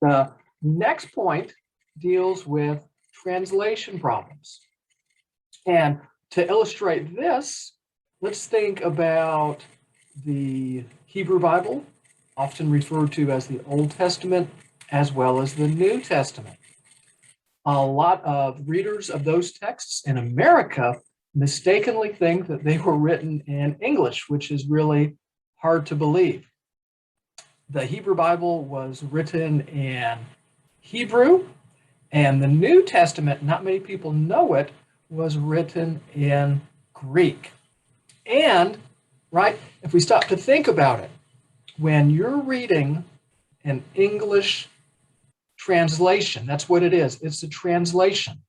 The next point deals with translation problems. And to illustrate this, let's think about the Hebrew Bible, often referred to as the Old Testament, as well as the New Testament. A lot of readers of those texts in America mistakenly think that they were written in English, which is really hard to believe. The Hebrew Bible was written in Hebrew, and the New Testament, not many people know it, was written in Greek. And, right, if we stop to think about it, when you're reading an English translation, that's what it is. It's a translation.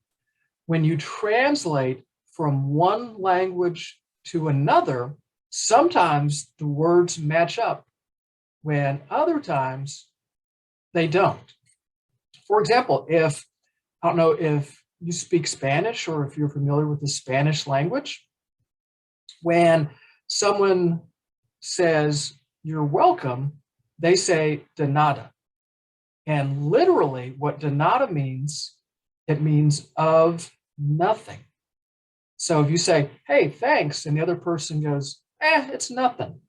When you translate from one language to another, sometimes the words match up when other times they don't. For example, I don't know if you speak Spanish or if you're familiar with the Spanish language, when someone says you're welcome, they say de nada. And literally what de nada means, it means of nothing. So if you say, hey, thanks, and the other person goes, it's nothing.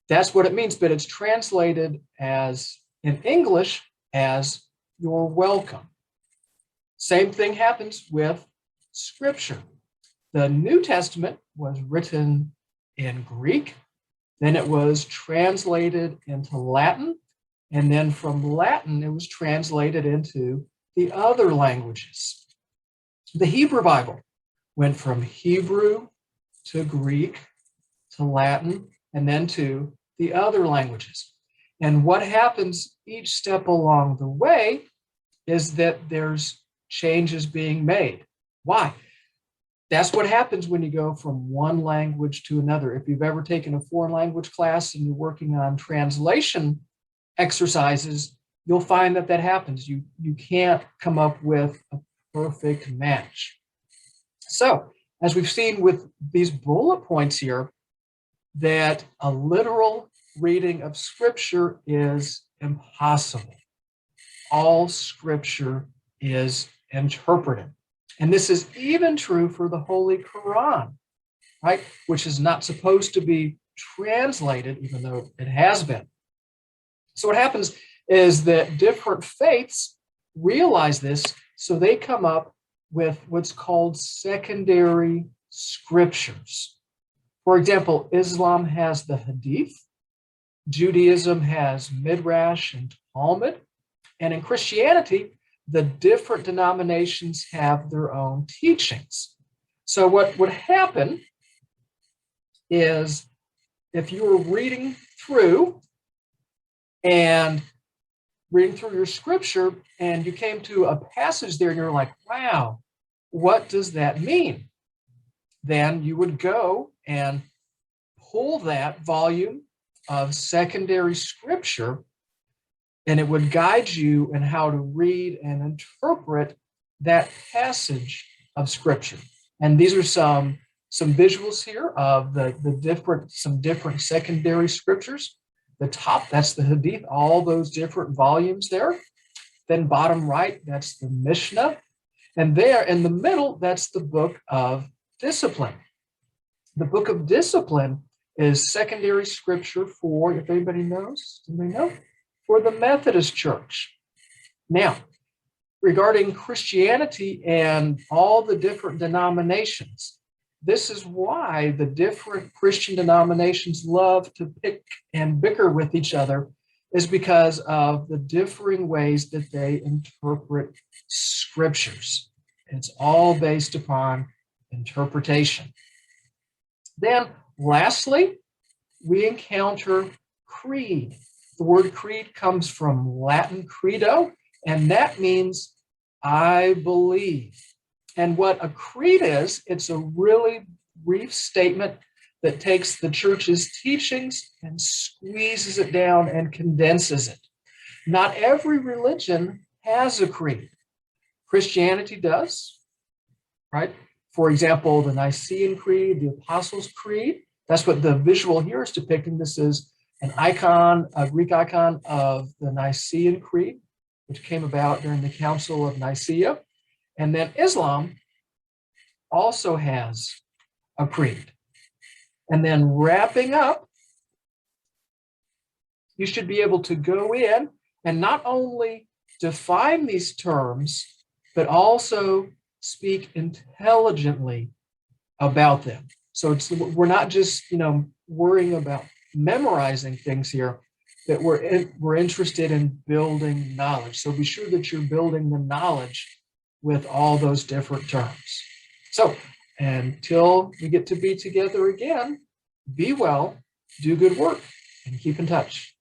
That's what it means, but it's translated as in English as you're welcome. Same thing happens with Scripture. The New Testament was written in Greek, then it was translated into Latin, and then from Latin, it was translated into the other languages. The Hebrew Bible went from Hebrew to Greek to Latin, and then to the other languages. And what happens each step along the way is that there's changes being made. Why? That's what happens when you go from one language to another. If you've ever taken a foreign language class and you're working on translation exercises, you'll find that that happens. You can't come up with a perfect match. So, as we've seen with these bullet points here, that a literal reading of Scripture is impossible. All Scripture is interpreted. And this is even true for the Holy Quran, right? Which is not supposed to be translated, even though it has been. So what happens is that different faiths realize this, so they come up with what's called secondary scriptures. For example, Islam has the Hadith, Judaism has Midrash and Talmud, and in Christianity, the different denominations have their own teachings. So what would happen is if you were reading through your scripture and you came to a passage there and you're like, wow, what does that mean? Then you would go and pull that volume of secondary scripture, and it would guide you in how to read and interpret that passage of scripture. And these are some visuals here of some different secondary scriptures. The top, that's the Hadith, all those different volumes there. Then bottom right, that's the Mishnah. And there in the middle, that's the Book of Discipline. The Book of Discipline is secondary scripture for, if anybody knows, for the Methodist Church. Now, regarding Christianity and all the different denominations, this is why the different Christian denominations love to pick and bicker with each other, is because of the differing ways that they interpret scriptures. It's all based upon interpretation. Then, lastly, we encounter creed. The word creed comes from Latin credo, and that means I believe. And what a creed is, it's a really brief statement that takes the church's teachings and squeezes it down and condenses it. Not every religion has a creed. Christianity does, right? For example, the Nicene Creed, the Apostles' Creed, that's what the visual here is depicting. This is an icon, a Greek icon of the Nicene Creed. which came about during the Council of Nicaea. And then Islam also has a creed. And then wrapping up, you should be able to go in and not only define these terms, but also speak intelligently about them. So we're not just worrying about memorizing things here, that we're interested in building knowledge. So be sure that you're building the knowledge with all those different terms. So until we get to be together again, be well, do good work, and keep in touch.